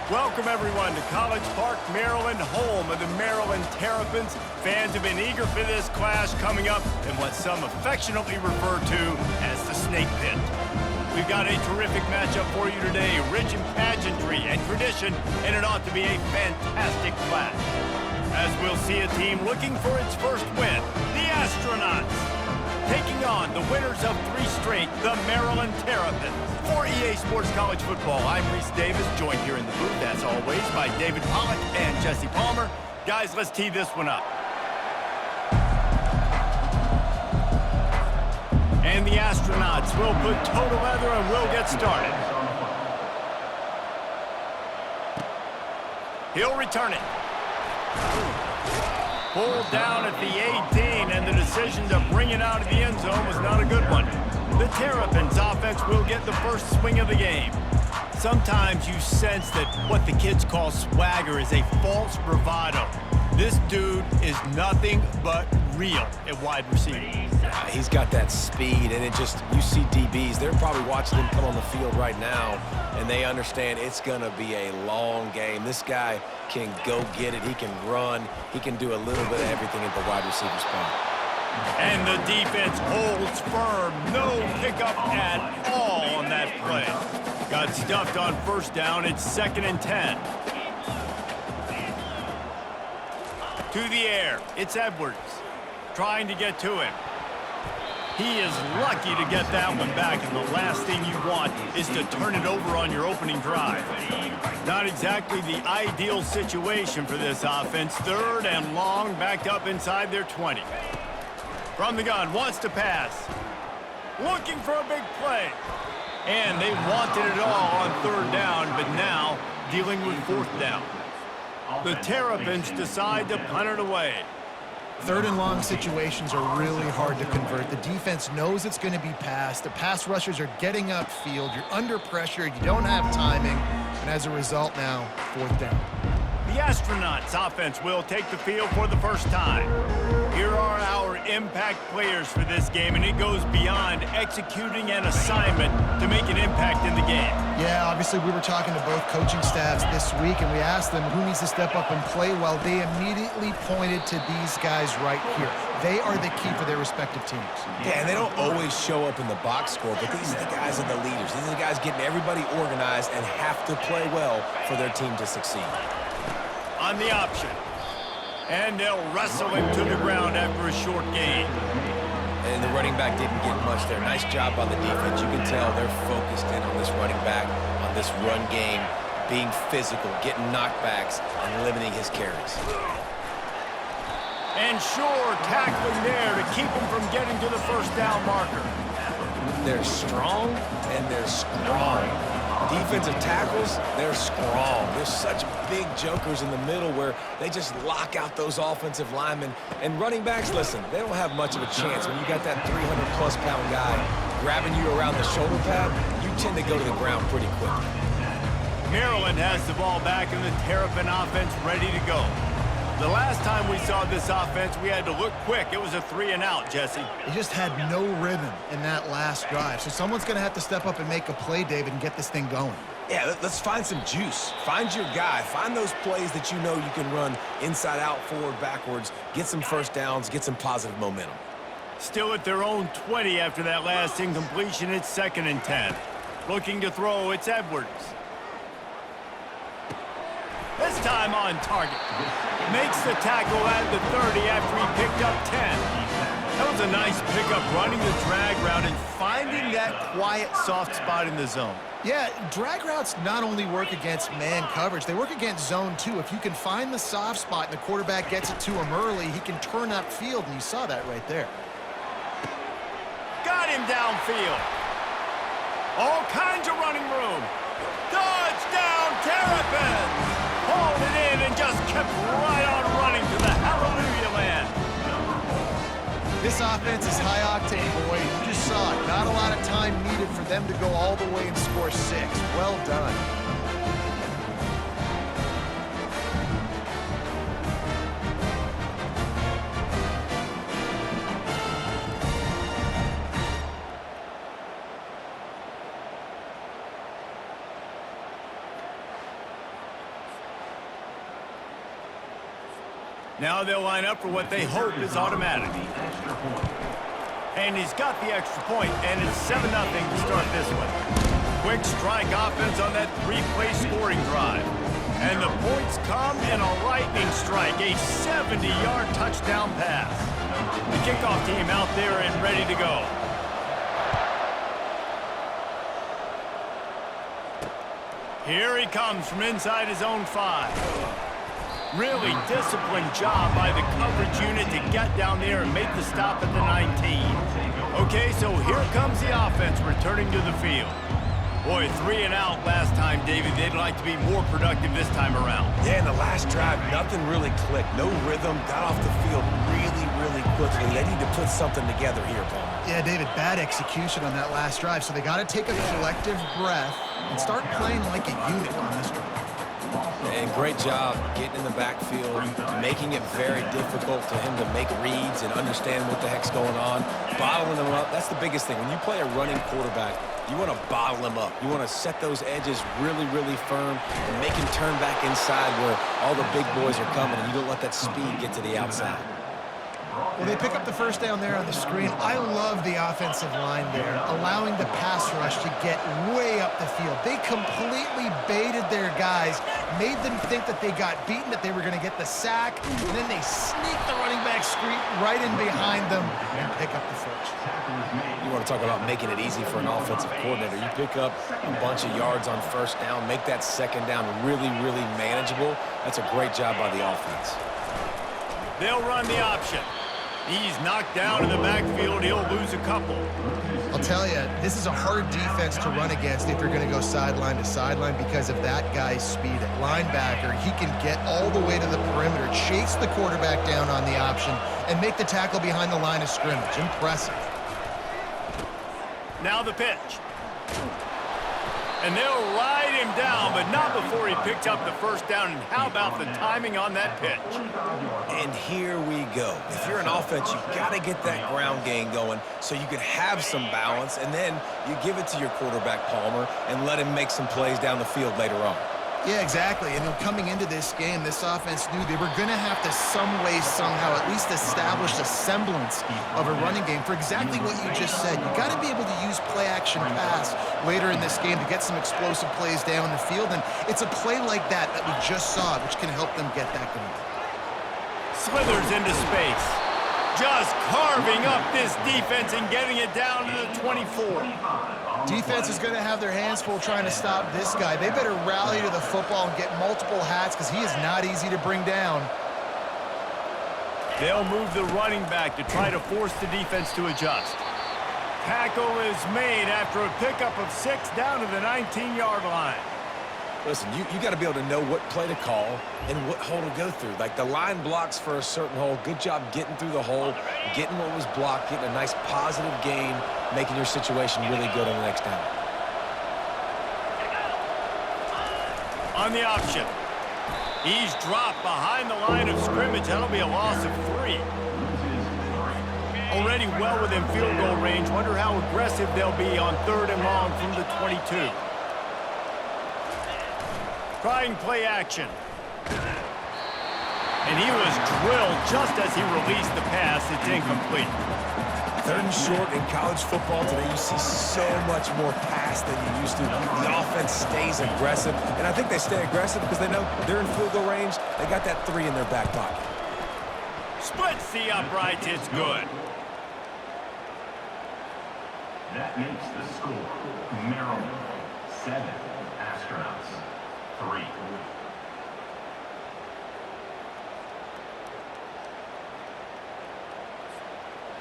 Welcome, everyone, to College Park, Maryland, home of the Maryland Terrapins. Fans have been eager for this clash coming up in what some affectionately refer to as the Snake Pit. We've got a terrific matchup for you today, rich in pageantry and tradition, and it ought to be a fantastic clash. As we'll see a team looking for its first win, the Astronauts, taking on the winners of 3 straight, the Maryland Terrapins. For EA Sports College Football, I'm Reese Davis, joined here in the booth, as always, by David Pollack and Jesse Palmer. Guys, let's tee this one up. And the Astronauts will put toe together and we'll get started. He'll return it. Pulled down at the 18, and the decision to bring it out of the end zone was not a good one. The Terrapins offense will get the first swing of the game. Sometimes you sense that what the kids call swagger is a false bravado. This dude is nothing but real at wide receiver. He's got that speed, and you see DBs, they're probably watching him come on the field right now, and they understand it's going to be a long game. This guy can go get it. He can run. He can do a little bit of everything at the wide receiver spot. And the defense holds firm. No pickup at all on that play. Got stuffed on first down. It's 2nd and 10. To the air. It's Edwards trying to get to him. He is lucky to get that one back, and the last thing you want is to turn it over on your opening drive. Not exactly the ideal situation for this offense. 3rd and long, backed up inside their 20. From the gun, wants to pass. Looking for a big play. And they wanted it all on 3rd down, but now dealing with 4th down. The Terrapins decide to punt it away. 3rd and long situations are really hard to convert. The defense knows it's going to be passed. The pass rushers are getting upfield. You're under pressure. You don't have timing. And as a result now, 4th down. The Astronauts offense will take the field for the first time. Here are our impact players for this game, and it goes beyond executing an assignment to make an impact in the game. Yeah, obviously we were talking to both coaching staffs this week, and we asked them who needs to step up and play well. They immediately pointed to these guys right here. They are the key for their respective teams. Yeah, and they don't always show up in the box score, but these are the guys and the leaders. These are the guys getting everybody organized and have to play well for their team to succeed. On the option. And they'll wrestle him to the ground after a short gain. And the running back didn't get much there. Nice job on the defense. You can tell they're focused in on this running back, on this run game, being physical, getting knockbacks, and limiting his carries. And sure, tackling there to keep him from getting to the first down marker. They're strong, and they're strong. Defensive tackles, they're strong. They're such big jokers in the middle where they just lock out those offensive linemen. And running backs, listen, they don't have much of a chance. When you got that 300-plus pound guy grabbing you around the shoulder pad, you tend to go to the ground pretty quickly. Maryland has the ball back and the Terrapin offense ready to go. The last time we saw this offense, we had to look quick. It was a 3-and-out, Jesse. They just had no rhythm in that last drive. So someone's going to have to step up and make a play, David, and get this thing going. Yeah, let's find some juice. Find your guy. Find those plays that you know you can run inside out, forward, backwards, get some first downs, get some positive momentum. Still at their own 20 after that last incompletion. It's 2nd and 10. Looking to throw, it's Edwards. This time on target. Makes the tackle at the 30 after he picked up 10. That was a nice pickup, running the drag route and finding that quiet, soft spot in the zone. Yeah, drag routes not only work against man coverage, they work against zone too. If you can find the soft spot and the quarterback gets it to him early, he can turn upfield, and you saw that right there. Got him downfield. All kinds of running room. Touchdown, Terrapins! Hauled it in and just kept right on running to the hallelujah land. This offense is high octane, boy. You just saw it. Not a lot of time needed for them to go all the way and score 6. Well done. Now they'll line up for what they hope is automatic. And he's got the extra point, and it's 7-0 to start this one. Quick strike offense on that 3-play scoring drive. And the points come in a lightning strike, a 70-yard touchdown pass. The kickoff team out there and ready to go. Here he comes from inside his own 5. Really disciplined job by the coverage unit to get down there and make the stop at the 19. Okay, so here comes the offense returning to the field. Boy, 3 and out last time, David. They'd like to be more productive this time around. Yeah, in the last drive, nothing really clicked. No rhythm, got off the field really quickly. They need to put something together here, Palmer. Yeah, David, bad execution on that last drive, so they got to take a collective breath and start playing like a unit on this drive. And great job getting in the backfield, making it very difficult for him to make reads and understand what the heck's going on, bottling them up. That's the biggest thing. When you play a running quarterback, you want to bottle them up. You want to set those edges really firm and make him turn back inside where all the big boys are coming, and you don't let that speed get to the outside. Well, they pick up the first down there on the screen. I love the offensive line there, allowing the pass rush to get way up the field. They completely baited their guys, made them think that they got beaten, that they were going to get the sack, and then they sneak the running back screen right in behind them and pick up the first. You want to talk about making it easy for an offensive coordinator. You pick up a bunch of yards on first down, make that second down really manageable. That's a great job by the offense. They'll run the option. He's knocked down in the backfield. He'll lose a couple. I'll tell you, this is a hard defense to run against if you're going to go sideline to sideline because of that guy's speed. At linebacker, he can get all the way to the perimeter, chase the quarterback down on the option, and make the tackle behind the line of scrimmage. Impressive. Now the pitch. And they'll ride him down, but not before he picked up the first down. And how about the timing on that pitch? And here we go. If you're an offense, you've got to get that ground game going so you can have some balance, and then you give it to your quarterback, Palmer, and let him make some plays down the field later on. Yeah, exactly. And coming into this game, this offense knew they were going to have to some way, somehow, at least establish a semblance of a running game for exactly what you just said. You got to be able to use play-action pass later in this game to get some explosive plays down the field. And it's a play like that that we just saw, which can help them get that going. Slithers into space. Just carving up this defense and getting it down to the 24. Defense is going to have their hands full trying to stop this guy. They better rally to the football and get multiple hats because he is not easy to bring down. They'll move the running back to try to force the defense to adjust. Tackle is made after a pickup of 6 down to the 19-yard line. Listen, you got to be able to know what play to call and what hole to go through. Like the line blocks for a certain hole. Good job getting through the hole, getting what was blocked, getting a nice positive gain, making your situation really good on the next down. On the option. He's dropped behind the line of scrimmage. That'll be a loss of 3. Already well within field goal range. Wonder how aggressive they'll be on 3rd and long from the 22. Trying play action. And he was drilled just as he released the pass. It's incomplete. 3rd and short in college football today, you see so much more pass than you used to. The offense stays aggressive, and I think they stay aggressive because they know they're in field goal range. They got that 3 in their back pocket. Splits the uprights. It's good. That makes the score Maryland 7, Astronauts 3.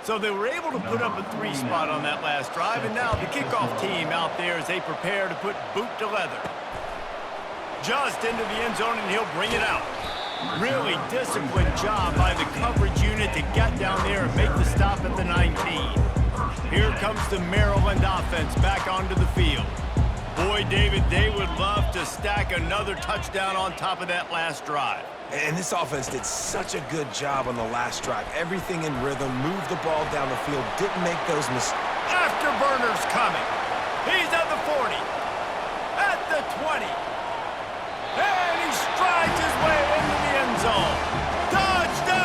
So they were able to put up a 3 spot on that last drive, and now the kickoff team out there as they prepare to put boot to leather. Just into the end zone, and he'll bring it out. Really disciplined job by the coverage unit to get down there and make the stop at the 19. Here comes the Maryland offense back onto the field. Boy, David, they would love to stack another touchdown on top of that last drive. And this offense did such a good job on the last drive. Everything in rhythm, moved the ball down the field, didn't make those mistakes. Afterburner's coming. He's at the 40, at the 20, and he strides his way into the end zone. Touchdown!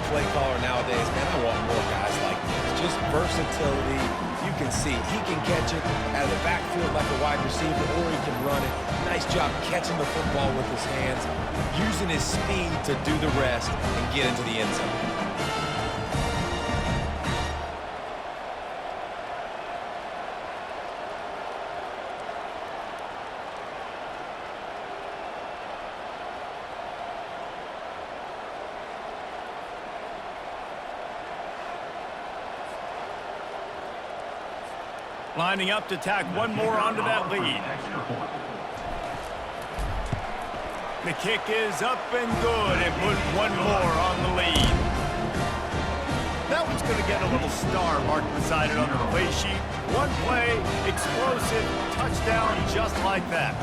play caller nowadays, man, I want more guys like this. Just versatility. You can see he can catch it out of the backfield like a wide receiver, or he can run it. Nice job catching the football with his hands, using his speed to do the rest and get into the end zone. Lining up to tack one more onto that lead. The kick is up and good, and put one more on the lead. That one's going to get a little star marked beside it on the play sheet. One play, explosive, touchdown just like that.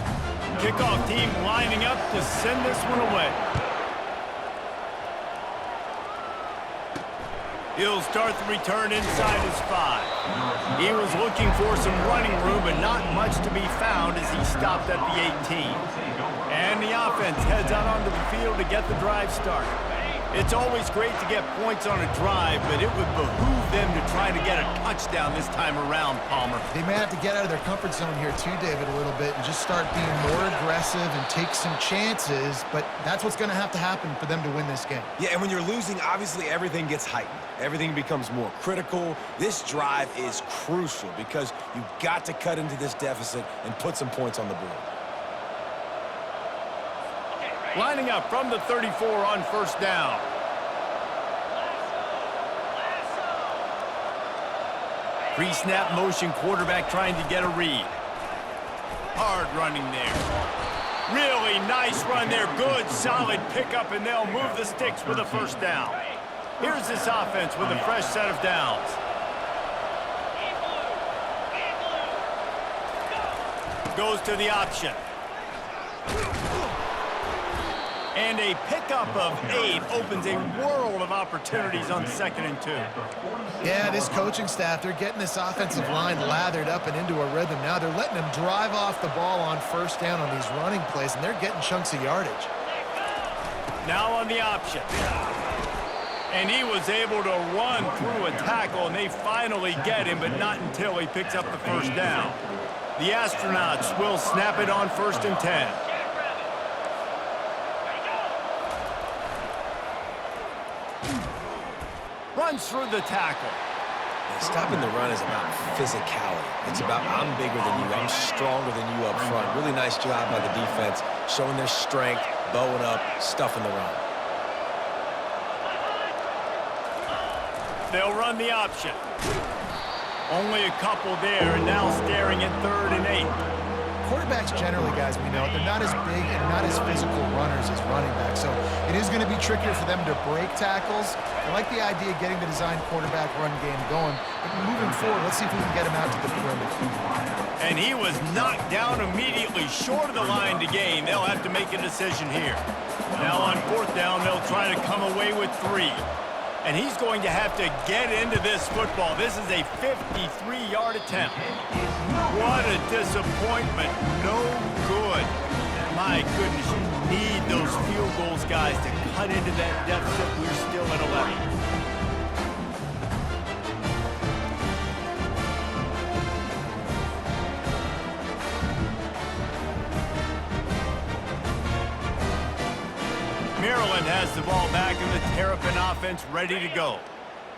Kickoff team lining up to send this one away. He'll start the return inside his 5. He was looking for some running room, but not much to be found as he stopped at the 18. And the offense heads out onto the field to get the drive started. It's always great to get points on a drive, but it would behoove them to try to get a touchdown this time around, Palmer. They may have to get out of their comfort zone here too, David, a little bit and just start being more aggressive and take some chances, but that's what's going to happen for them to win this game. Yeah, and when you're losing, obviously everything gets heightened. Everything becomes more critical. This drive is crucial because you've got to cut into this deficit and put some points on the board. Lining up from the 34 on first down. Pre-snap motion quarterback trying to get a read. Hard running there. Really nice run there. Good, solid pickup, and they'll move the sticks with a first down. Here's this offense with a fresh set of downs. Goes to the option. And a pickup of 8 opens a world of opportunities on 2nd and 2. Yeah, this coaching staff, they're getting this offensive line lathered up and into a rhythm. Now they're letting them drive off the ball on first down on these running plays, and they're getting chunks of yardage. Now on the option. And he was able to run through a tackle, and they finally get him, but not until he picks up the first down. The Astronauts will snap it on 1st and 10. Runs through the tackle. And stopping the run is about physicality. It's about I'm bigger than you, I'm stronger than you up front. Really nice job by the defense, showing their strength, bowing up, stuffing the run. They'll run the option. Only a couple there, and now staring at 3rd and 8. Quarterbacks generally, guys, we know, they're not as big and not as physical runners as running backs, so it is going to be trickier for them to break tackles. I like the idea of getting the design quarterback run game going, but moving forward, let's see if we can get him out to the perimeter. And he was knocked down immediately short of the line to gain. They'll have to make a decision here. Now on 4th down, they'll try to come away with 3. And he's going to have to get into this football. This is a 53-yard attempt. What a disappointment. No good. My goodness, you need those field goals, guys, to cut into that deficit. We're still at 11. Maryland has the ball back and the Terrapin offense ready to go.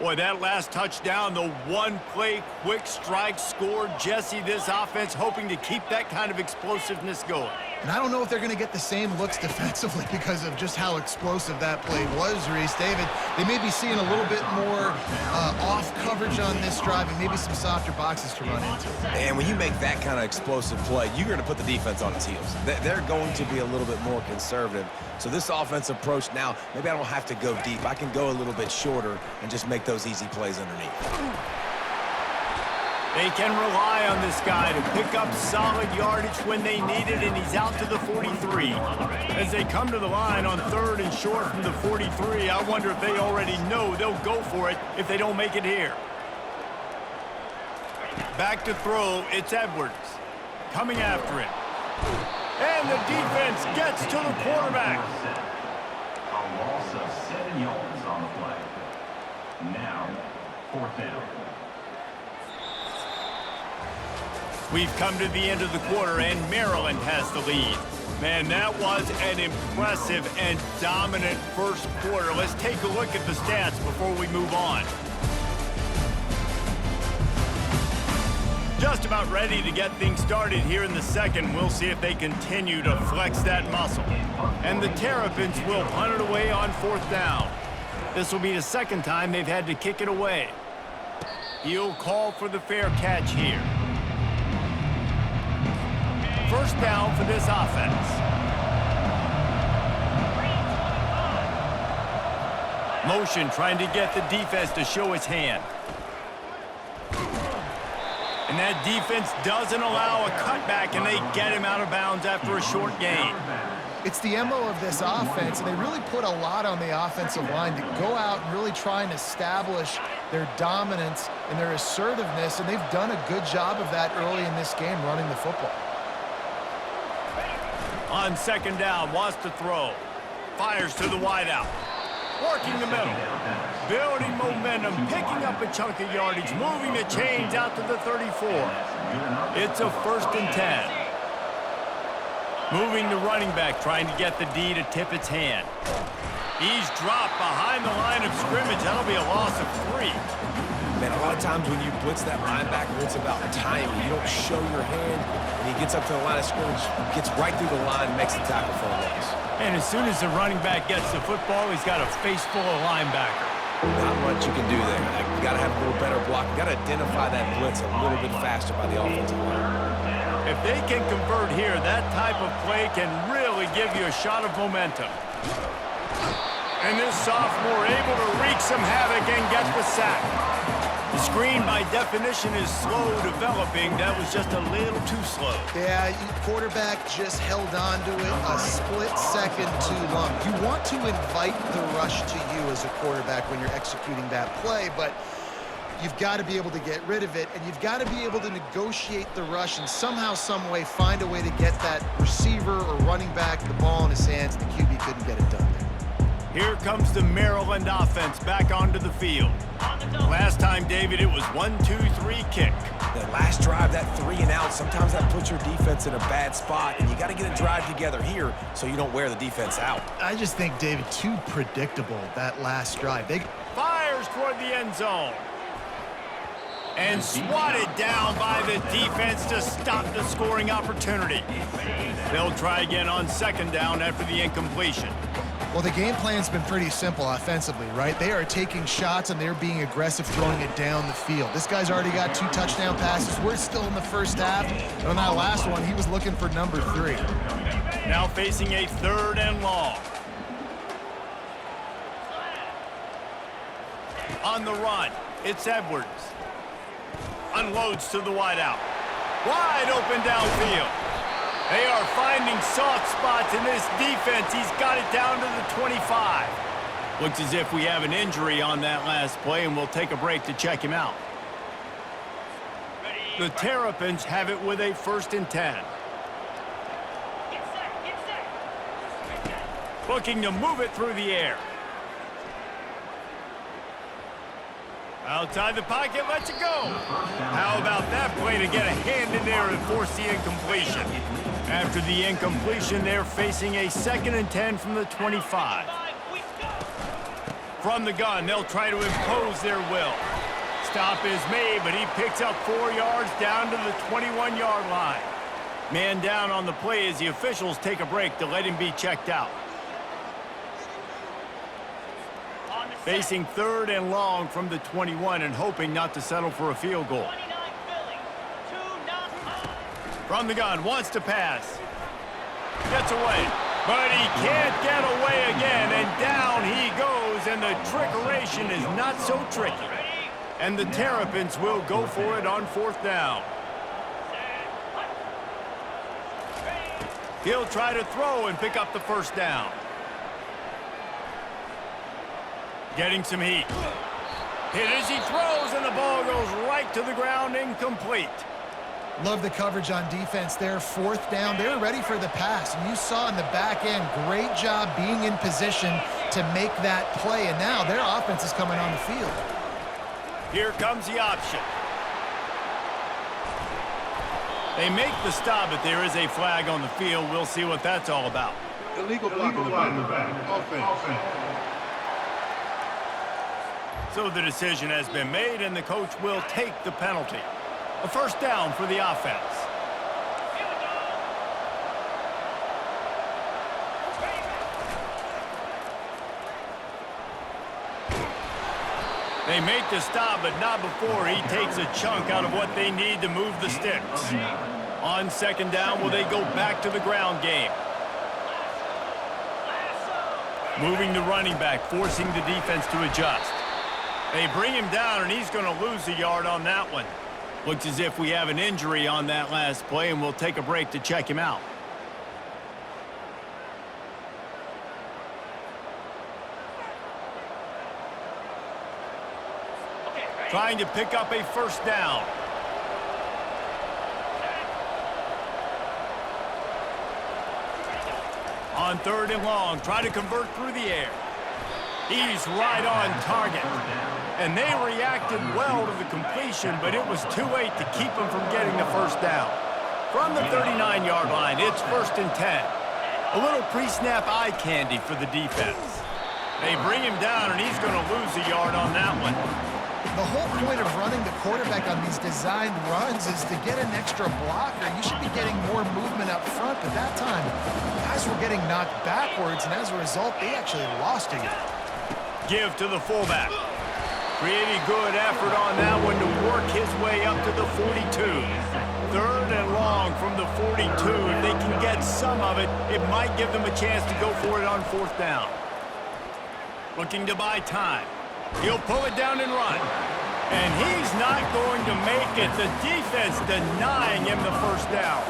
Boy, that last touchdown, the one-play quick strike scored. Jesse, this offense hoping to keep that kind of explosiveness going. And I don't know if they're going to get the same looks defensively because of just how explosive that play was, Reese. David, they may be seeing a little bit more off coverage on this drive and maybe some softer boxes to run into. And when you make that kind of explosive play, you're going to put the defense on its heels. They're going to be a little bit more conservative. So this offense approach now, maybe I don't have to go deep. I can go a little bit shorter and just make those easy plays underneath. They can rely on this guy to pick up solid yardage when they need it, and he's out to the 43. As they come to the line on 3rd and short from the 43, I wonder if they already know they'll go for it if they don't make it here. Back to throw, it's Edwards. Coming after it. And the defense gets to the quarterback. A loss of 7 yards on the play. Now, 4th down. We've come to the end of the quarter, and Maryland has the lead. Man, that was an impressive and dominant first quarter. Let's take a look at the stats before we move on. Just about ready to get things started here in the second. We'll see if they continue to flex that muscle. And the Terrapins will punt it away on 4th down. This will be the second time they've had to kick it away. He'll call for the fair catch here. First down for this offense. Motion trying to get the defense to show its hand. And that defense doesn't allow a cutback, and they get him out of bounds after a short gain. It's the MO of this offense, and they really put a lot on the offensive line to go out and really try and establish their dominance and their assertiveness, and they've done a good job of that early in this game running the football. On second down, wants to throw. Fires to the wideout. Working the middle. Building momentum, picking up a chunk of yardage, moving the chains out to the 34. It's a 1st and 10. Moving the running back, trying to get the D to tip its hand. He's dropped behind the line of scrimmage. That'll be a loss of 3. Man, a lot of times when you blitz that linebacker, it's about timing. You don't show your hand, and he gets up to the line of scrimmage, gets right through the line, makes the tackle for a loss. And as soon as the running back gets the football, he's got a face full of linebacker. Not much you can do there. You got to have a little better block. You got to identify that blitz a little bit faster by the offensive line. If they can convert here, that type of play can really give you a shot of momentum. And this sophomore able to wreak some havoc and get the sack. The screen, by definition, is slow developing. That was just a little too slow. Yeah, quarterback just held on to it a split second too long. You want to invite the rush to you as a quarterback when you're executing that play, but you've got to be able to get rid of it, and you've got to be able to negotiate the rush and somehow, some way, find a way to get that receiver or running back the ball in his hands. The QB couldn't get it done there. Here comes the Maryland offense back onto the field. Last time, David, it was 1-2-3 kick. That last drive, that 3 and out, sometimes that puts your defense in a bad spot, and you got to get a drive together here so you don't wear the defense out. I just think, David, too predictable, that last drive. They Fires toward the end zone. And swatted down by the defense to stop the scoring opportunity. They'll try again on second down after the incompletion. Well, the game plan's been pretty simple offensively, right? They are taking shots, and they're being aggressive, throwing it down the field. This guy's already got 2 touchdown passes. We're still in the first half. And on that last one, he was looking for number 3. Now facing a 3rd and long. On the run, it's Edwards. Unloads to the wideout. Wide open downfield. They are finding soft spots in this defense. He's got it down to the 25. Looks as if we have an injury on that last play, and we'll take a break to check him out. The Terrapins have it with a 1st and 10. Looking to move it through the air. Outside the pocket, lets it go. How about that play to get a hand in there and force the incompletion? After the incompletion, they're facing a 2nd and 10 from the 25. From the gun, they'll try to impose their will. Stop is made, but he picks up 4 yards down to the 21-yard line. Man down on the play as the officials take a break to let him be checked out. Facing 3rd and long from the 21 and hoping not to settle for a field goal. From the gun, wants to pass. Gets away, but he can't get away again, and down he goes, and the trickeration is not so tricky. And the Terrapins will go for it on 4th down. He'll try to throw and pick up the 1st down. Getting some heat. Hit as he throws, and the ball goes right to the ground, incomplete. Love the coverage on defense there. Fourth down, they were ready for the pass. And you saw in the back end, great job being in position to make that play. And now their offense is coming on the field. Here comes the option. They make the stop, but there is a flag on the field. We'll see what that's all about. Illegal block on the back. Offense. So the decision has been made, and the coach will take the penalty. A first down for the offense. They make the stop, but not before he takes a chunk out of what they need to move the sticks. On second down, will they go back to the ground game? Moving the running back, forcing the defense to adjust. They bring him down, and he's going to lose a yard on that one. Looks as if we have an injury on that last play, and we'll take a break to check him out. Trying to pick up a first down. On third and long, try to convert through the air. He's right on target. And they reacted well to the completion, but it was too late to keep him from getting the first down. From the 39-yard line, it's 1st and 10. A little pre-snap eye candy for the defense. They bring him down, and he's going to lose a yard on that one. The whole point of running the quarterback on these designed runs is to get an extra blocker. You should be getting more movement up front, but that time, guys were getting knocked backwards, and as a result, they actually lost a yard. Give to the fullback. Pretty good effort on that one to work his way up to the 42. Third and long from the 42. If they can get some of it, it might give them a chance to go for it on fourth down. Looking to buy time. He'll pull it down and run. And he's not going to make it. The defense denying him the first down.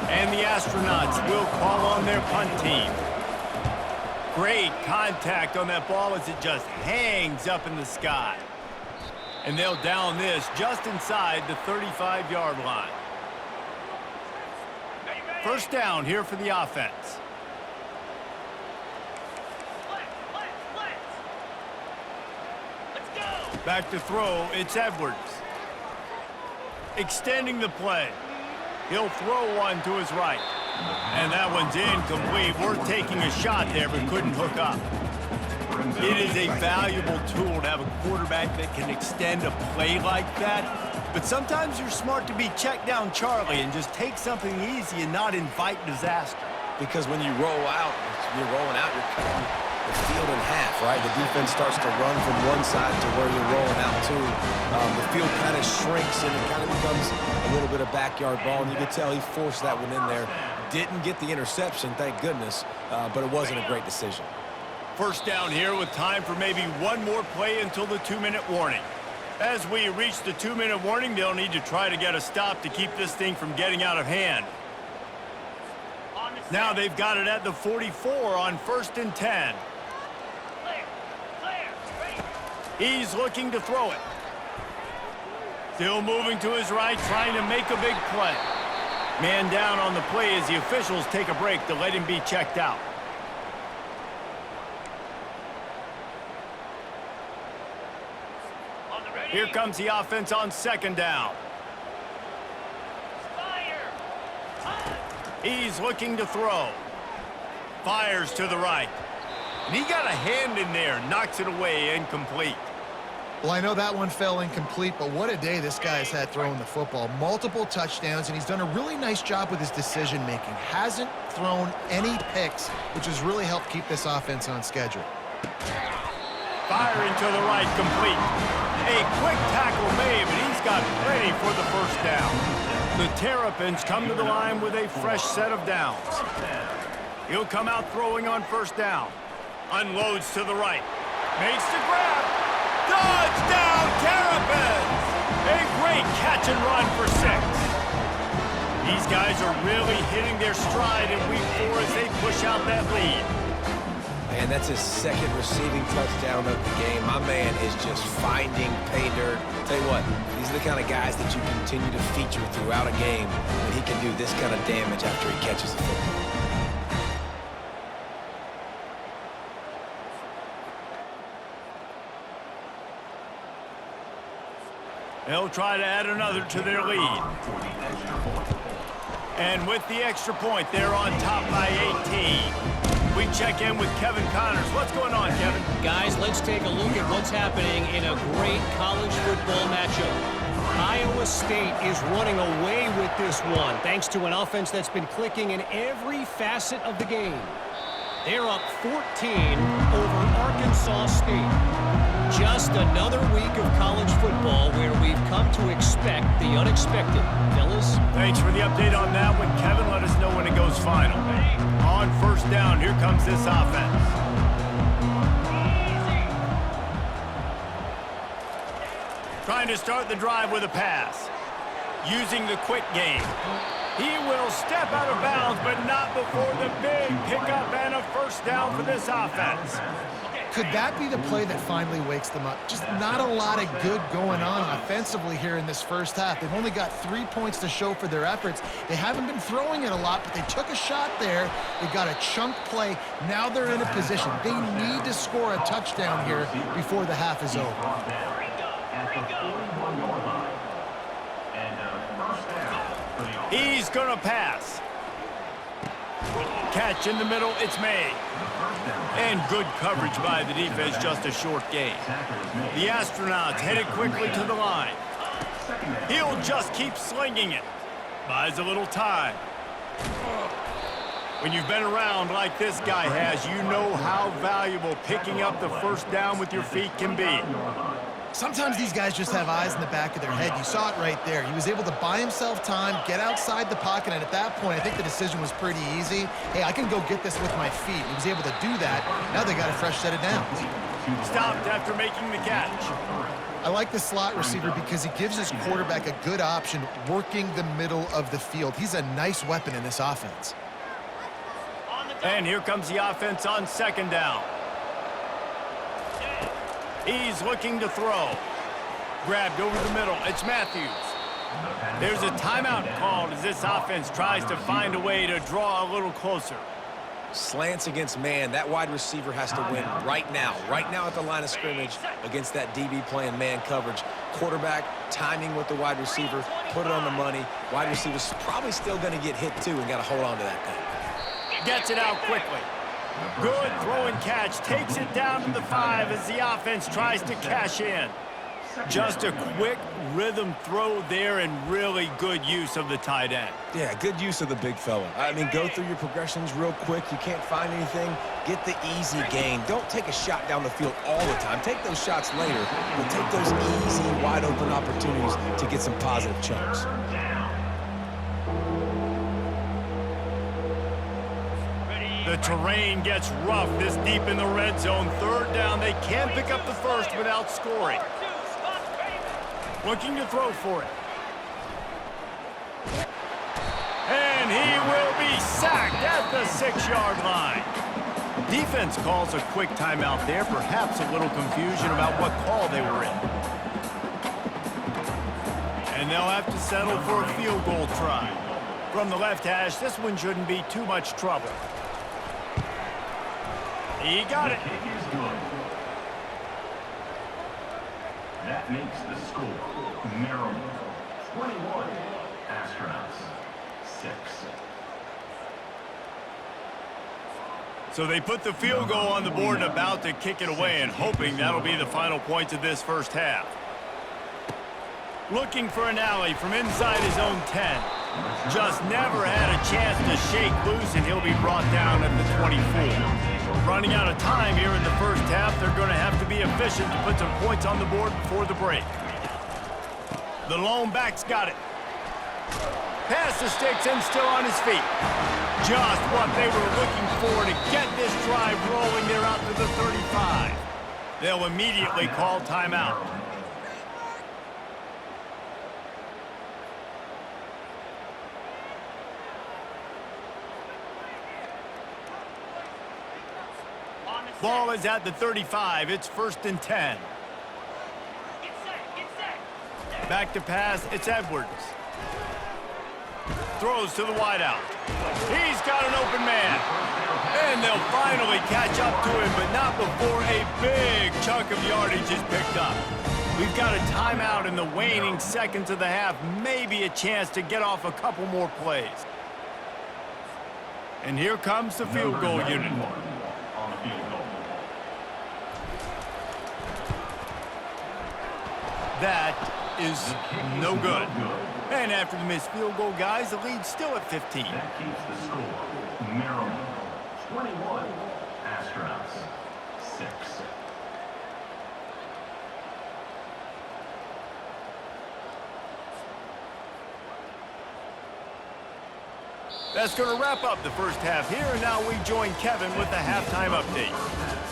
And the Astronauts will call on their punt team. Great contact on that ball as it just hangs up in the sky. And they'll down this just inside the 35-yard line. First down here for the offense. Back to throw, it's Edwards. Extending the play. He'll throw one to his right. And that one's incomplete. Worth taking a shot there, but couldn't hook up. It is a valuable tool to have a quarterback that can extend a play like that. But sometimes you're smart to be check down Charlie and just take something easy and not invite disaster. Because when you roll out, you're rolling out, you're cutting the field in half, right? The defense starts to run from one side to where you're rolling out to. The field kind of shrinks and it kind of becomes a little bit of backyard ball, and you can tell he forced that one in there. Didn't get the interception, thank goodness, but it wasn't a great decision. First down here with time for maybe one more play until the 2-minute warning. As we reach the 2-minute warning, they'll need to try to get a stop to keep this thing from getting out of hand. Now they've got it at the 44 on 1st and 10. He's looking to throw it. Still moving to his right, trying to make a big play. Man down on the play as the officials take a break to let him be checked out. Here comes the offense on second down. He's looking to throw. Fires to the right. And he got a hand in there, knocks it away, incomplete. Well, I know that one fell incomplete, but what a day this guy's had throwing the football. Multiple touchdowns, and he's done a really nice job with his decision-making. Hasn't thrown any picks, which has really helped keep this offense on schedule. Firing to the right, complete. A quick tackle made, but he's got plenty for the first down. The Terrapins come to the line with a fresh set of downs. He'll come out throwing on first down. Unloads to the right. Makes the grab. Touchdown, Terrapins! A great catch and run for 6. These guys are really hitting their stride in week 4 as they push out that lead. Man, that's his second receiving touchdown of the game. My man is just finding pay dirt. Tell you what, these are the kind of guys that you continue to feature throughout a game when he can do this kind of damage after he catches the football. They'll try to add another to their lead. And with the extra point, they're on top by 18. We check in with Kevin Connors. What's going on, Kevin? Guys, let's take a look at what's happening in a great college football matchup. Iowa State is running away with this one, thanks to an offense that's been clicking in every facet of the game. They're up 14 over Arkansas State. Just another week of college football where we've come to expect the unexpected. Fellas? Thanks for the update on that one, Kevin. Let us know when it goes final. On first down, here comes this offense. Trying to start the drive with a pass. Using the quick game. He will step out of bounds, but not before the big pickup and a first down for this offense. Could that be the play that finally wakes them up? Just not a lot of good going on offensively here in this first half. They've only got 3 points to show for their efforts. They haven't been throwing it a lot, but they took a shot there. They got a chunk play. Now they're in a position. They need to score a touchdown here before the half is over. He's going to pass. Catch in the middle, it's made. And good coverage by the defense, just a short gain. The Astronauts headed quickly to the line. He'll just keep slinging it. Buys a little time. When you've been around like this guy has, you know how valuable picking up the first down with your feet can be. Sometimes these guys just have eyes in the back of their head. You saw it right there. He was able to buy himself time, get outside the pocket, and at that point, I think the decision was pretty easy. Hey, I can go get this with my feet. He was able to do that. Now they got a fresh set of downs. Stopped after making the catch. I like the slot receiver because he gives his quarterback a good option working the middle of the field. He's a nice weapon in this offense. And here comes the offense on second down. He's looking to throw. Grabbed over the middle. It's Matthews. There's a timeout called as this offense tries to find a way to draw a little closer. Slants against man. That wide receiver has to win right now. Right now at the line of scrimmage against that DB playing man coverage. Quarterback, timing with the wide receiver, put it on the money. Wide receiver's probably still going to get hit too and got to hold on to that thing. Gets it out quickly. Good throw and catch. Takes it down to the 5 as the offense tries to cash in. Just a quick rhythm throw there and really good use of the tight end. Yeah, good use of the big fella. I mean, go through your progressions real quick. You can't find anything. Get the easy gain. Don't take a shot down the field all the time. Take those shots later, but take those easy, wide-open opportunities to get some positive chunks. The terrain gets rough this deep in the red zone. Third down, they can't pick up the first without scoring. Looking to throw for it. And he will be sacked at the 6-yard line. Defense calls a quick timeout there. Perhaps a little confusion about what call they were in. And they'll have to settle for a field goal try. From the left hash, this one shouldn't be too much trouble. He got it. That makes the score Maryland 21, Astronauts 6. So they put the field goal on the board and about to kick it away and hoping that'll be the final points of this first half. Looking for an alley from inside his own 10. Just never had a chance to shake loose, and he'll be brought down at the 24. Running out of time here in the first half, they're going to have to be efficient to put some points on the board before the break. The lone back's got it. Pass the sticks and still on his feet. Just what they were looking for to get this drive rolling. They're out to the 35. They'll immediately call timeout. Ball is at the 35. It's 1st and 10. Back to pass. It's Edwards. Throws to the wideout. He's got an open man. And they'll finally catch up to him, but not before a big chunk of yardage is picked up. We've got a timeout in the waning seconds of the half. Maybe a chance to get off a couple more plays. And here comes the field goal unit. On the field goal. That is no good. And after the missed field goal, guys, the lead's still at 15. That keeps the score. Maryland 21, Astronauts 6. That's going to wrap up the first half here. And now we join Kevin with the halftime update.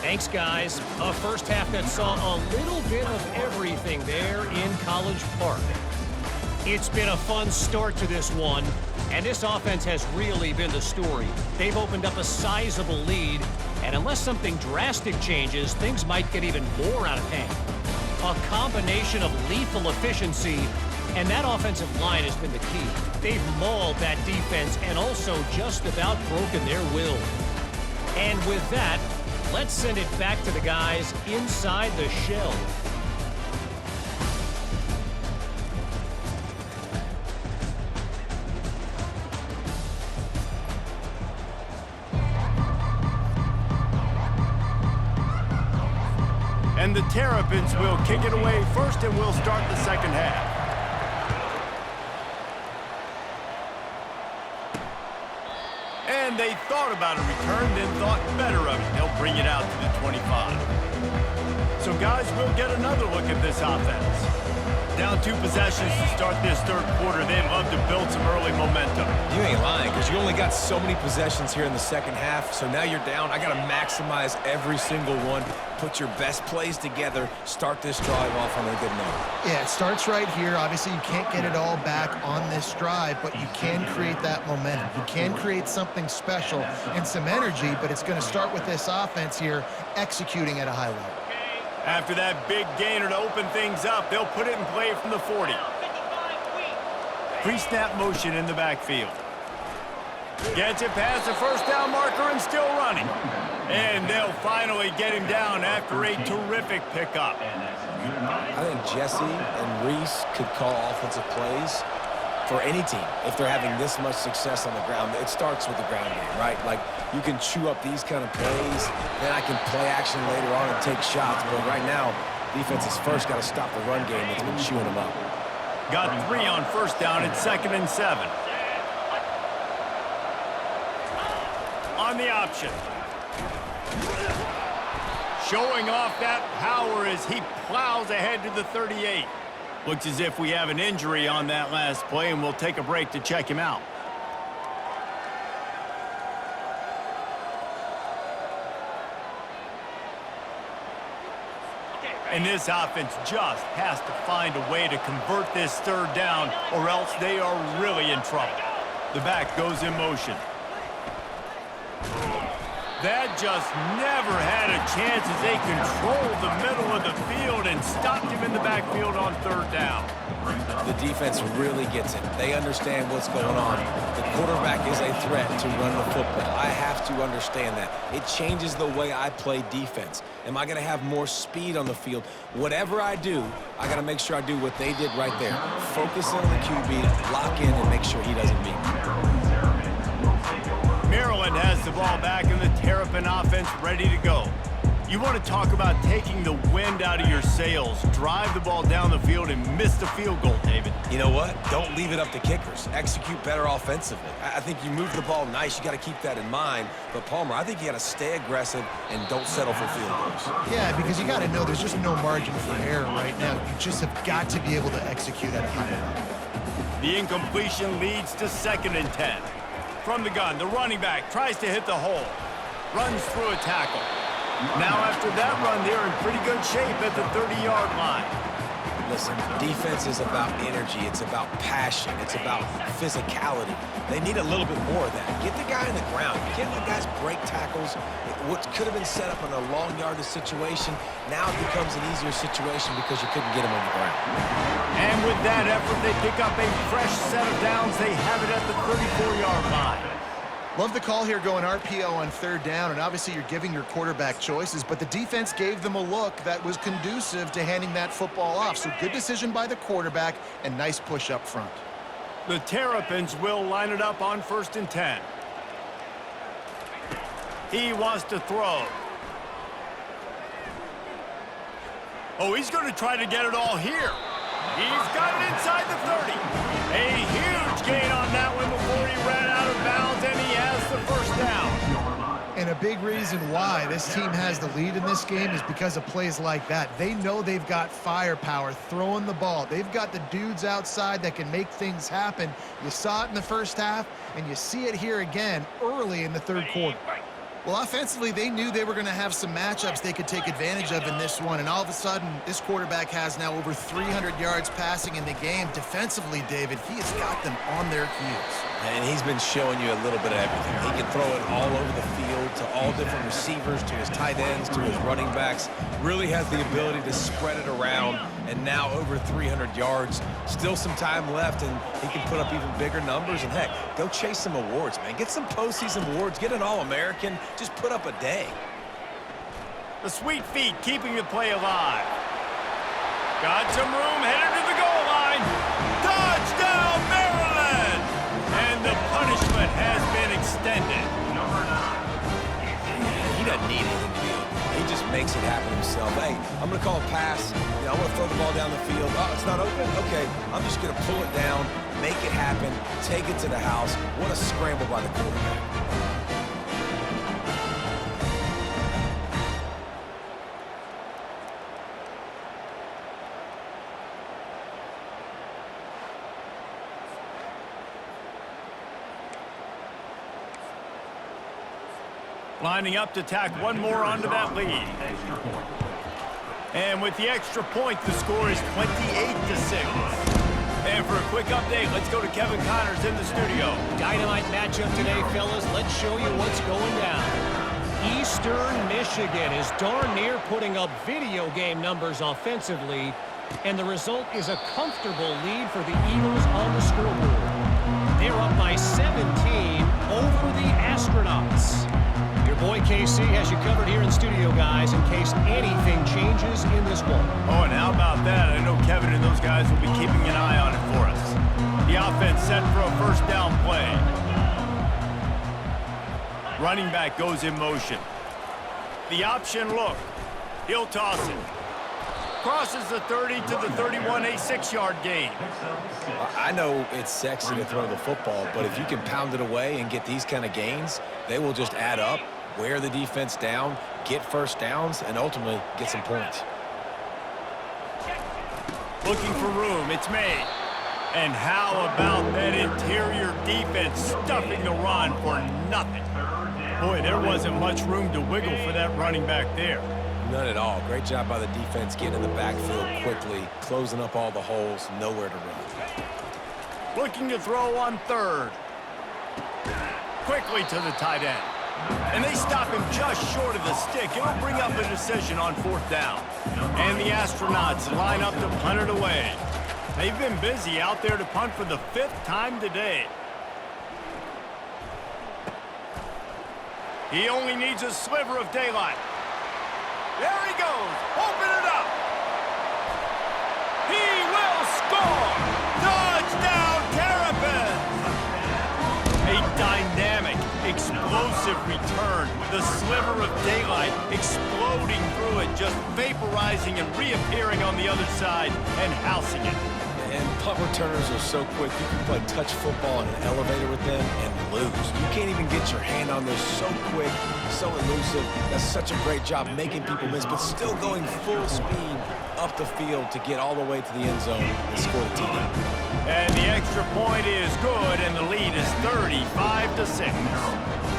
Thanks, guys. A first half that saw a little bit of everything there in College Park. It's been a fun start to this one, and this offense has really been the story. They've opened up a sizable lead, and unless something drastic changes, things might get even more out of hand. A combination of lethal efficiency, and that offensive line has been the key. They've mauled that defense and also just about broken their will. And with that, let's send it back to the guys inside the shell. And the Terrapins will kick it away first, and we'll start the second half. And they thought about a return, then thought better of it. They'll bring it out to the 25. So, guys, we'll get another look at this offense. Down 2 possessions to start this third quarter. They'd love to build some early momentum. You ain't lying, because you only got so many possessions here in the second half, so now you're down. I got to maximize every single one, put your best plays together, start this drive off on a good note. Yeah, it starts right here. Obviously, you can't get it all back on this drive, but you can create that momentum. You can create something special and some energy, but it's going to start with this offense here executing at a high level. After that big gainer to open things up, they'll put it in play from the 40. Pre-snap motion in the backfield. Gets it past the first down marker and still running. And they'll finally get him down after a terrific pickup. I think Jesse and Reese could call offensive plays for any team if they're having this much success on the ground. It starts with the ground game, right? Like, you can chew up these kind of plays, then I can play action later on and take shots. But right now, defense has first got to stop the run game that's been chewing them up. Got 3 on first down at 2nd and 7. On the option. Showing off that power as he plows ahead to the 38. Looks as if we have an injury on that last play, and we'll take a break to check him out. And this offense just has to find a way to convert this third down, or else they are really in trouble. The back goes in motion. That just never had a chance as they controlled the middle of the field and stopped him in the backfield on third down. The defense really gets it. They understand what's going on. The quarterback is a threat to run the football. I have to understand that. It changes the way I play defense. Am I going to have more speed on the field? Whatever I do, I got to make sure I do what they did right there. Focus on the QB, lock in, and make sure he doesn't beat me. Maryland has the ball back and the Terrapin offense ready to go. You want to talk about taking the wind out of your sails. Drive the ball down the field and miss the field goal, David. You know what? Don't leave it up to kickers. Execute better offensively. I think you move the ball nice. You got to keep that in mind. But, Palmer, I think you got to stay aggressive and don't settle for field goals. Yeah, because you got to know there's just no margin for error right now. You just have got to be able to execute at a high level. The incompletion leads to 2nd and 10. From the gun, the running back tries to hit the hole. Runs through a tackle. Now after that run, they're in pretty good shape at the 30-yard line. Listen, defense is about energy. It's about passion. It's about physicality. They need a little bit more of that. Get the guy on the ground. You can't let guys break tackles. What could have been set up in a long yardage situation, now it becomes an easier situation because you couldn't get him on the ground. And with that effort, they pick up a fresh set of downs. They have it at the 34-yard line. Love the call here going RPO on third down, and obviously you're giving your quarterback choices, but the defense gave them a look that was conducive to handing that football off. So good decision by the quarterback and nice push up front. The Terrapins will line it up on 1st and 10. He wants to throw. Oh, he's going to try to get it all here. He's got it inside the 30. A huge gain on that one before he ran out of bounds, and he has the first down. And a big reason why this team has the lead in this game is because of plays like that. They know they've got firepower throwing the ball. They've got the dudes outside that can make things happen. You saw it in the first half, and you see it here again early in the third quarter. Well, offensively, they knew they were going to have some matchups they could take advantage of in this one, and all of a sudden, this quarterback has now over 300 yards passing in the game. Defensively, David, he has got them on their heels. And he's been showing you a little bit of everything. He can throw it all over the field to all different receivers, to his tight ends, to his running backs. Really has the ability to spread it around, and now over 300 yards. Still some time left, and he can put up even bigger numbers. And, heck, go chase some awards, man. Get some postseason awards. Get an All-American. Just put up a day. The sweet feet keeping the play alive. Got some room, headed to the goal line. Touchdown, Maryland! And the punishment has been extended. He doesn't need anything to do. He just makes it happen himself. Hey, I'm going to call a pass. I want to throw the ball down the field. Oh, it's not open? Okay, I'm just going to pull it down, make it happen, take it to the house. What a scramble by the quarterback. Lining up to tack one more onto that lead. And with the extra point, the score is 28-6. And for a quick update, let's go to Kevin Connors in the studio. Dynamite matchup today, fellas. Let's show you what's going down. Eastern Michigan is darn near putting up video game numbers offensively, and the result is a comfortable lead for the Eagles on the scoreboard. They're up by 17 over the Astronauts. Your boy KC has you covered here in studio, guys, in case anything changes in this one. Oh, and how about that? I know Kevin and those guys will be keeping an eye on it for us. The offense set for a first down play. Running back goes in motion. The option look. He'll toss it. Crosses the 30 to the 31, a 6-yard gain. I know it's sexy to throw the football, but if you can pound it away and get these kind of gains, they will just add up, wear the defense down, get first downs, and ultimately get some points. Looking for room, it's made. And how about that interior defense stuffing the run for nothing? Boy, there wasn't much room to wiggle for that running back there. None at all. Great job by the defense getting in the backfield quickly, closing up all the holes, nowhere to run. Looking to throw on third. Quickly to the tight end. And they stop him just short of the stick. It'll bring up a decision on fourth down. And the Astronauts line up to punt it away. They've been busy out there to punt for the 5th time today. He only needs a sliver of daylight. There he goes. Open it up. He will score. Touchdown, Terrapins. A dynamic, explosive return. The sliver of daylight exploding through it, just vaporizing and reappearing on the other side and housing it. And punt returners are so quick. You can play touch football in an elevator with them and lose. You can't even get your hand on this. So quick, so elusive. That's such a great job making people miss, but still going full speed up the field to get all the way to the end zone and score the TD. And the extra point is good, and the lead is 35-6.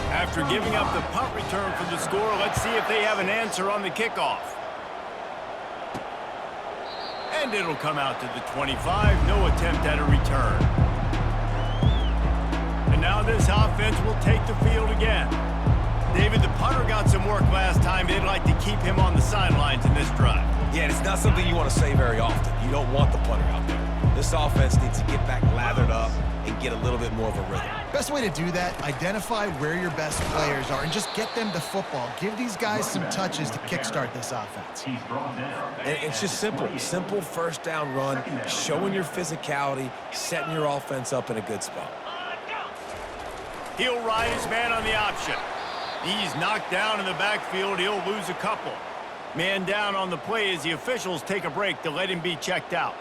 After giving up the punt return for the score, let's see if they have an answer on the kickoff. And it'll come out to the 25. No attempt at a return. And now this offense will take the field again. David, the punter got some work last time. They'd like to keep him on the sidelines in this drive. Yeah, and it's not something you want to say very often. You don't want the punter out there. This offense needs to get back lathered up and get a little bit more of a rhythm. Best way to do that, identify where your best players are and just get them the football. Give these guys some touches to kickstart this offense. He's brought down. And it's just simple. Simple first down run, showing your physicality, setting your offense up in a good spot. He'll ride his man on the option. He's knocked down in the backfield. He'll lose a couple. Man down on the play as the officials take a break to let him be checked out.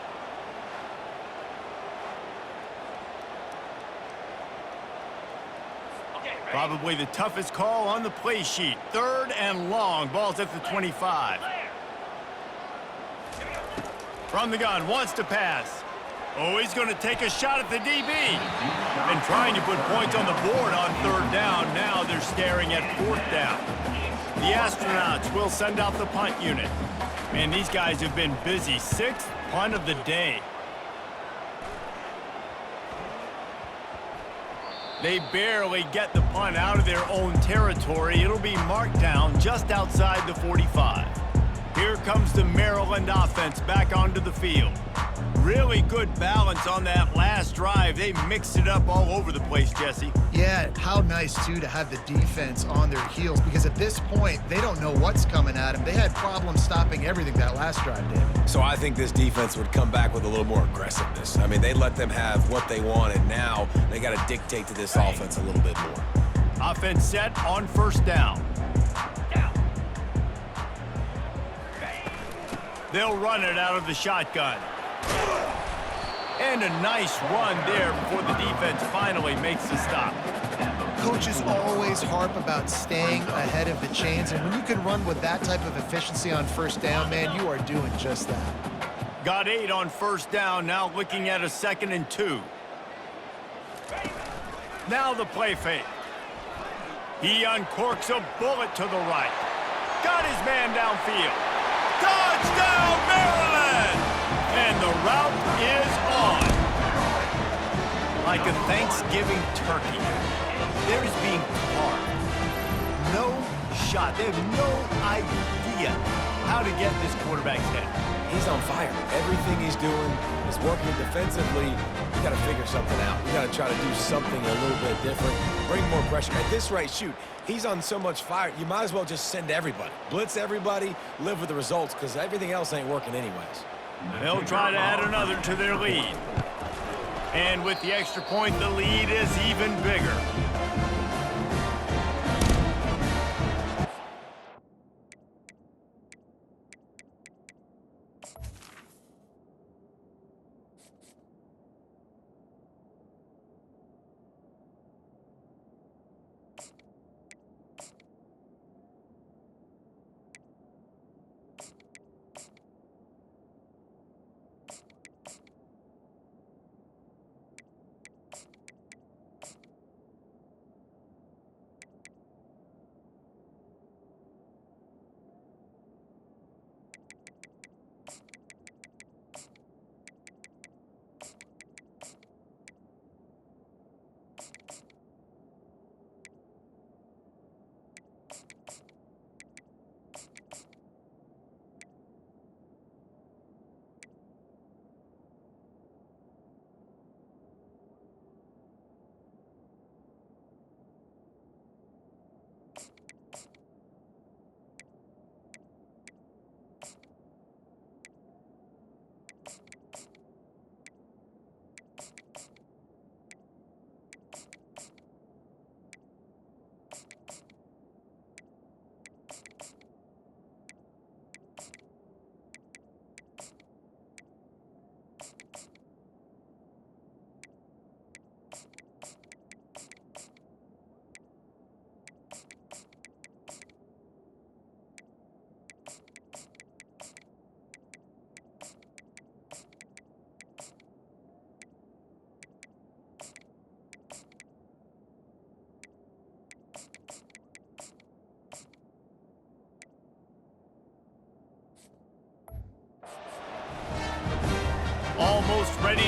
Probably the toughest call on the play sheet. 3rd and long. Ball's at the 25. From the gun, wants to pass. Oh, he's going to take a shot at the DB. And trying to put points on the board on 3rd down. Now they're staring at 4th down. The Astronauts will send out the punt unit. Man, these guys have been busy. 6th punt of the day. They barely get the punt out of their own territory. It'll be marked down just outside the 45. Here comes the Maryland offense back onto the field. Really good balance on that last drive. They mixed it up all over the place, Jesse. Yeah, how nice, too, to have the defense on their heels, because at this point, they don't know what's coming at them. They had problems stopping everything that last drive, David. So I think this defense would come back with a little more aggressiveness. I mean, they let them have what they want, and now they got to dictate to this offense a little bit more. Offense set on 1st down. They'll run it out of the shotgun. And a nice run there before the defense finally makes the stop. Coaches always harp about staying ahead of the chains, and when you can run with that type of efficiency on 1st down, man, you are doing just that. Got 8 on 1st down, now looking at a 2nd and 2. Now the play fake. He uncorks a bullet to the right. Got his man downfield. Touchdown, Maryland! And the route is on. Like a Thanksgiving turkey. There is being carved. No shot. They have no idea how to get this quarterback's head. He's on fire. Everything he's doing is working defensively. You got to figure something out. You got to try to do something a little bit different. Bring more pressure. At this rate, shoot, he's on so much fire, you might as well just send everybody. Blitz everybody, live with the results, because everything else ain't working anyways. They'll try to add another to their lead. And with the extra point, the lead is even bigger.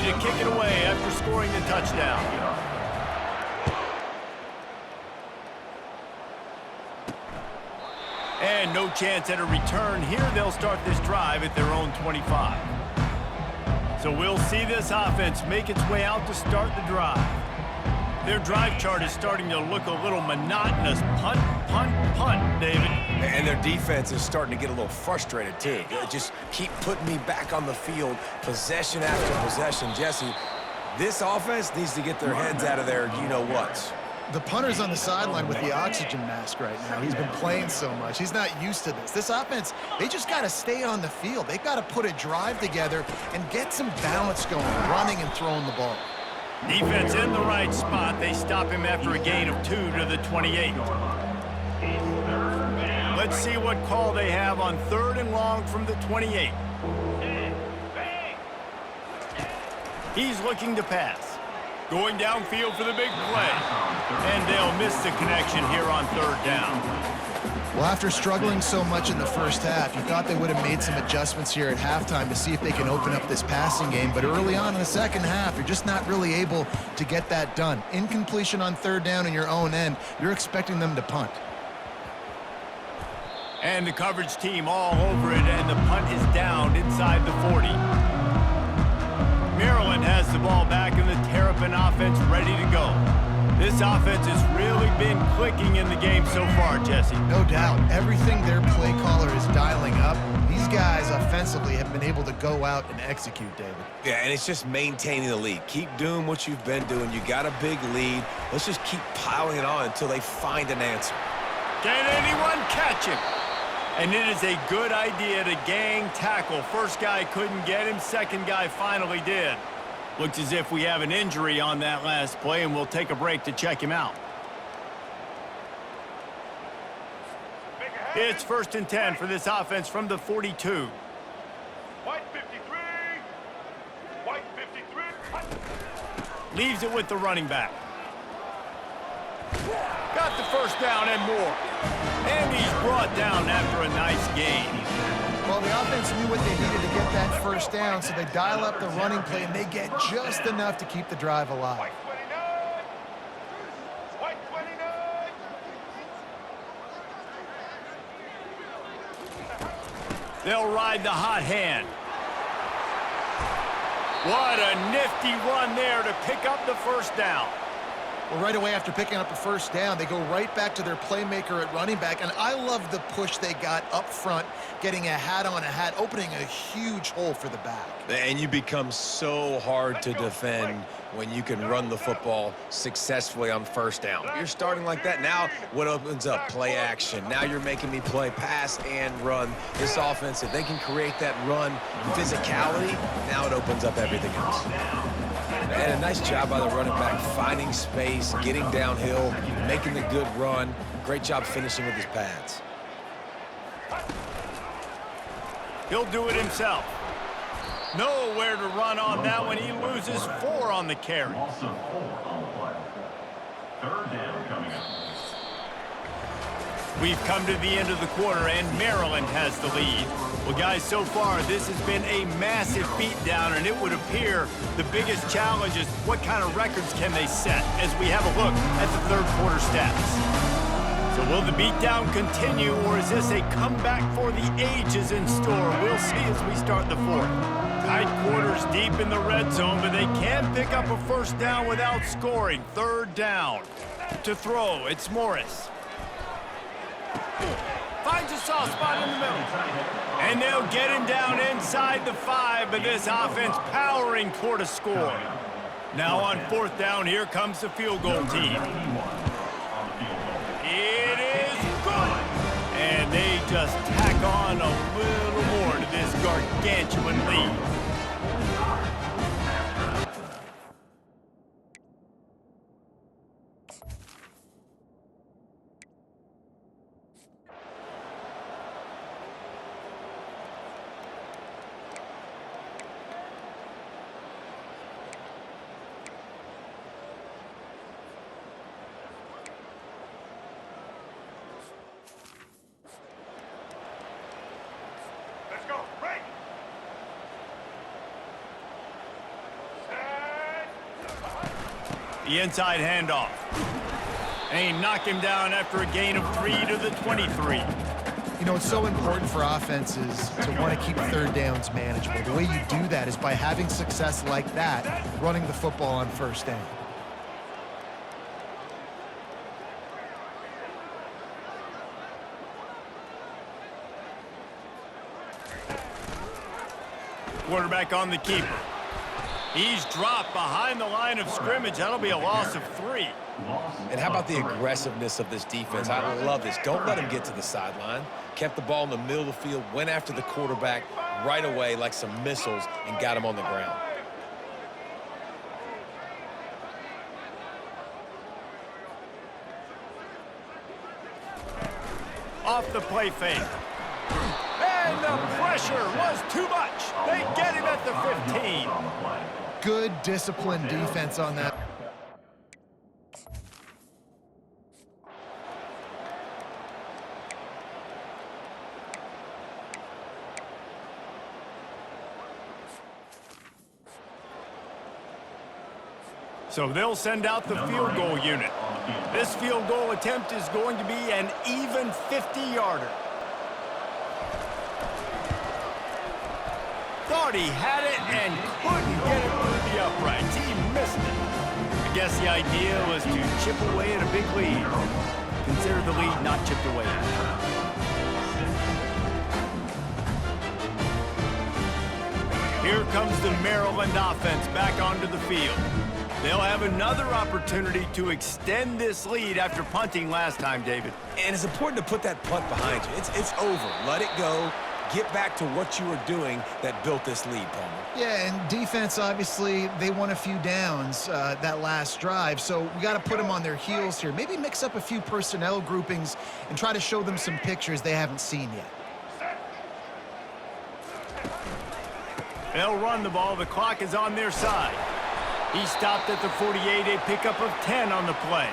to kick it away after scoring the touchdown. And no chance at a return here. They'll start this drive at their own 25. So we'll see this offense make its way out to start the drive. Their drive chart is starting to look a little monotonous. Punt, punt, punt, David. And their defense is starting to get a little frustrated, too. Just keep putting me back on the field, possession after possession. Jesse, this offense needs to get their heads out of their you-know-whats. The punter's on the sideline with the oxygen mask right now. He's been playing so much. He's not used to this. This offense, they just got to stay on the field. They've got to put a drive together and get some balance going, running and throwing the ball. Defense in the right spot. They stop him after a gain of 2 to the 28. Let's see what call they have on 3rd and long from the 28. He's looking to pass. Going downfield for the big play. And they'll miss the connection here on 3rd down. Well, after struggling so much in the first half, you thought they would have made some adjustments here at halftime to see if they can open up this passing game. But early on in the second half, you're just not really able to get that done. Incompletion on 3rd down in your own end, you're expecting them to punt. And the coverage team all over it, and the punt is down inside the 40. Maryland has the ball back, and the Terrapin offense ready to go. This offense has really been clicking in the game so far, Jesse. No doubt. Everything their play caller is dialing up, these guys offensively have been able to go out and execute, David. Yeah, and it's just maintaining the lead. Keep doing what you've been doing. You got a big lead. Let's just keep piling it on until they find an answer. Can anyone catch him? And it is a good idea to gang tackle. First guy couldn't get him. Second guy finally did. Looks as if we have an injury on that last play, and we'll take a break to check him out. It's 1st and 10 for this offense from the 42. White 53. White 53. Leaves it with the running back. Got the first down and more. And he's brought down after a nice gain. Well, the offense knew what they needed to get that first down, so they dial up the running play, and they get just enough to keep the drive alive. White 29. White 29. They'll ride the hot hand. What a nifty run there to pick up the first down. Well, right away after picking up a first down, they go right back to their playmaker at running back, and I love the push they got up front, getting a hat on a hat, opening a huge hole for the back. And you become so hard to defend when you can run the football successfully on first down. You're starting like that. Now what opens up? Play action. Now you're making me play pass and run. This offense, if they can create that run physicality, now it opens up everything else. And a nice job by the running back, finding space, getting downhill, making the good run. Great job finishing with his pads. He'll do it himself. Nowhere to run on that one. He loses 4 on the carry. Also 4 on the play. 3rd down coming up. We've come to the end of the quarter, and Maryland has the lead. Well, guys, so far, this has been a massive beatdown, and it would appear the biggest challenge is what kind of records can they set as we have a look at the 3rd quarter stats. So will the beatdown continue, or is this a comeback for the ages in store? We'll see as we start the 4th. Tight quarters deep in the red zone, but they can pick up a first down without scoring. 3rd down. To throw, it's Morris. Finds a soft spot in the middle. And they'll get him down inside the 5, but this offense powering toward a score. Now on 4th down, here comes the field goal team. It is good. And they just tack on a little more to this gargantuan lead. The inside handoff. And he knocked him down after a gain of 3 to the 23. You know, it's so important for offenses to want to keep third downs manageable. The way you do that is by having success like that, running the football on first down. Quarterback on the keeper. He's dropped behind the line of scrimmage. That'll be a loss of 3. And how about the aggressiveness of this defense? I love this. Don't let him get to the sideline. Kept the ball in the middle of the field, went after the quarterback right away like some missiles and got him on the ground. Off the play fake. And the pressure was too much. They get him at the 15. Good disciplined defense on that. So they'll send out the field goal unit. This field goal attempt is going to be an even 50-yarder. Thought he had it and couldn't get it through the uprights. He missed it. I guess the idea was to chip away at a big lead. Consider the lead not chipped away at. Here comes the Maryland offense back onto the field. They'll have another opportunity to extend this lead after punting last time, David. And it's important to put that punt behind you. It's over. Let it go. Get back to what you were doing that built this lead, Palmer. Yeah, and defense, obviously, they won a few downs that last drive, so we got to put them on their heels here. Maybe mix up a few personnel groupings and try to show them some pictures they haven't seen yet. They'll run the ball. The clock is on their side. He stopped at the 48, a pickup of 10 on the play.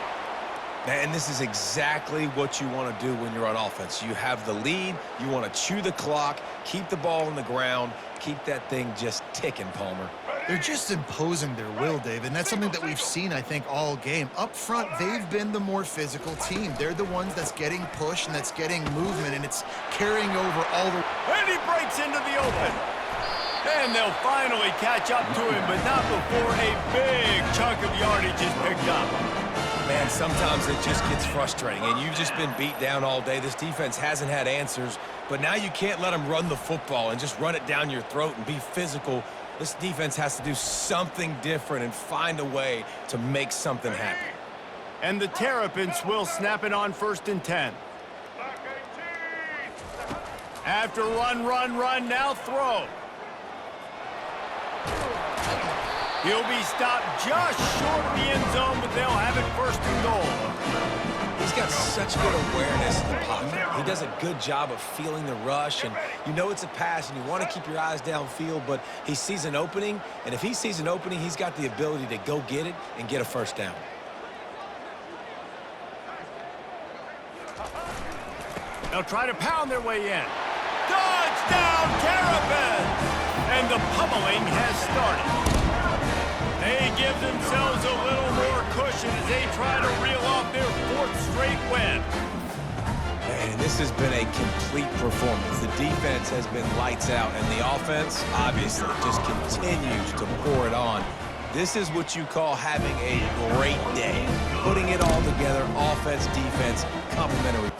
And this is exactly what you want to do when you're on offense. You have the lead, you want to chew the clock, keep the ball on the ground, keep that thing just ticking, Palmer. They're just imposing their will, David, and that's something that we've seen, I think, all game. Up front, they've been the more physical team. They're the ones that's getting pushed and that's getting movement, and it's carrying over all the... And he breaks into the open. And they'll finally catch up to him, but not before a big chunk of yardage is picked up. Man, sometimes it just gets frustrating, and you've just been beat down all day. This defense hasn't had answers, but now you can't let them run the football and just run it down your throat and be physical. This defense has to do something different and find a way to make something happen. And the Terrapins will snap it on 1st and 10. After run, now throw. He'll be stopped just short of the end zone, but they'll have it 1st and goal. He's got such good awareness in the pocket. He does a good job of feeling the rush, and you know it's a pass, and you want to keep your eyes downfield, but he sees an opening, and if he sees an opening, he's got the ability to go get it and get a 1st down. They'll try to pound their way in. Touchdown, Terrapins! And the pummeling has started. They give themselves a little more cushion as they try to reel off their 4th straight win. Man, this has been a complete performance. The defense has been lights out, and the offense, obviously, just continues to pour it on. This is what you call having a great day. Putting it all together, offense, defense, complementary.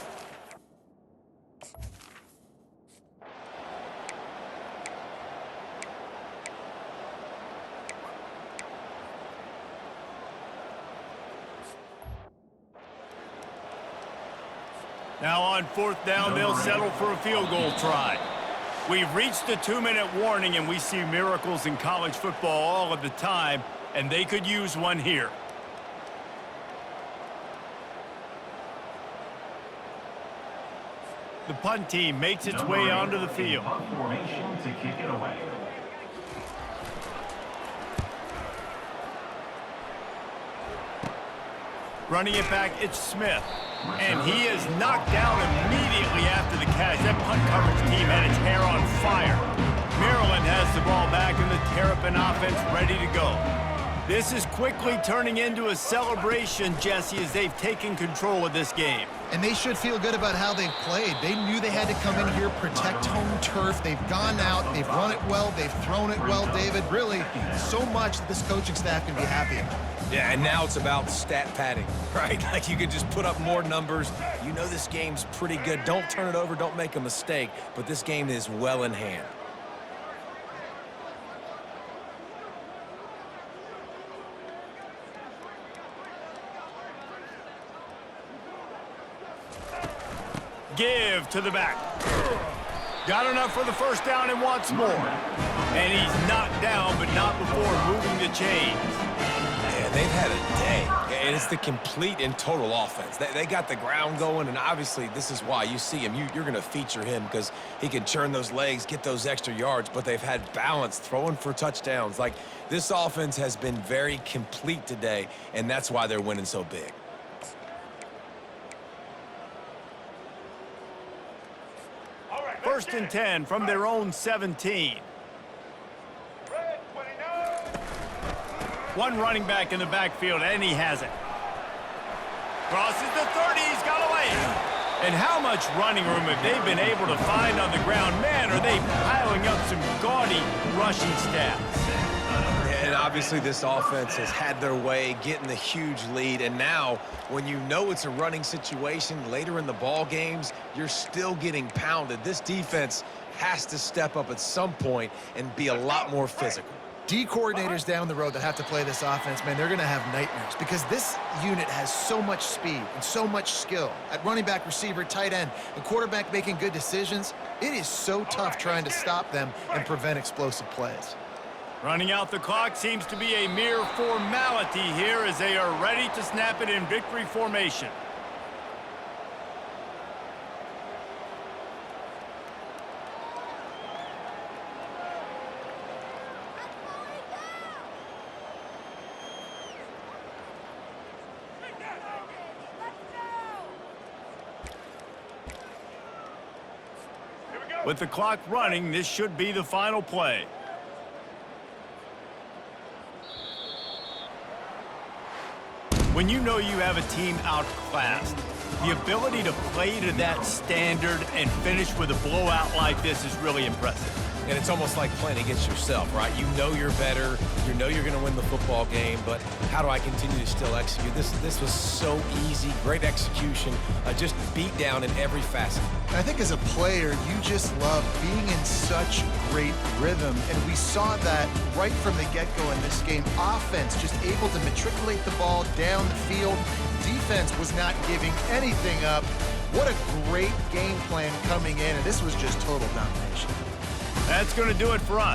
Now on 4th down, they'll settle for a field goal try. We've reached the 2-minute warning, and we see miracles in college football all of the time, and they could use one here. The punt team makes its way onto the field. Formation to kick it away. Running it back, it's Smith. And he is knocked down immediately after the catch. That punt coverage team had its hair on fire. Maryland has the ball back, and the Terrapin offense ready to go. This is quickly turning into a celebration, Jesse, as they've taken control of this game. And they should feel good about how they've played. They knew they had to come in here, protect home turf. They've gone out, they've run it well, they've thrown it well, David. Really, so much that this coaching staff can be happy about. Yeah, and now it's about stat padding, right? Like you could just put up more numbers. You know this game's pretty good. Don't turn it over, don't make a mistake, but this game is well in hand. Give to the back. Got enough for the first down and wants more. And he's knocked down, but not before moving the chains. Man, they've had a day. And it's the complete and total offense. They got the ground going, and obviously this is why you see him. You're going to feature him because he can churn those legs, get those extra yards, but they've had balance, throwing for touchdowns. Like, this offense has been very complete today, and that's why they're winning so big. First and 10 from their own 17. Red 29. One running back in the backfield, and he has it. Crosses the 30, he's got away. And how much running room have they been able to find on the ground? Man, are they piling up some gaudy rushing stats. And obviously this offense has had their way, getting the huge lead. And now, when you know it's a running situation later in the ball games, you're still getting pounded. This defense has to step up at some point and be a lot more physical. D coordinators down the road that have to play this offense, man, they're going to have nightmares because this unit has so much speed and so much skill. At running back, receiver, tight end, and quarterback making good decisions, it is so tough trying to stop them and prevent explosive plays. Running out the clock seems to be a mere formality here as they are ready to snap it in victory formation. With the clock running, this should be the final play. When you know you have a team outclassed, the ability to play to that standard and finish with a blowout like this is really impressive. And it's almost like playing against yourself, right? You know you're better. You know you're going to win the football game, but how do I continue to still execute? This was so easy, great execution, just beat down in every facet. I think as a player, you just love being in such great rhythm, and we saw that right from the get-go in this game. Offense just able to matriculate the ball down the field. Defense was not giving anything up. What a great game plan coming in, and this was just total domination. That's going to do it for us.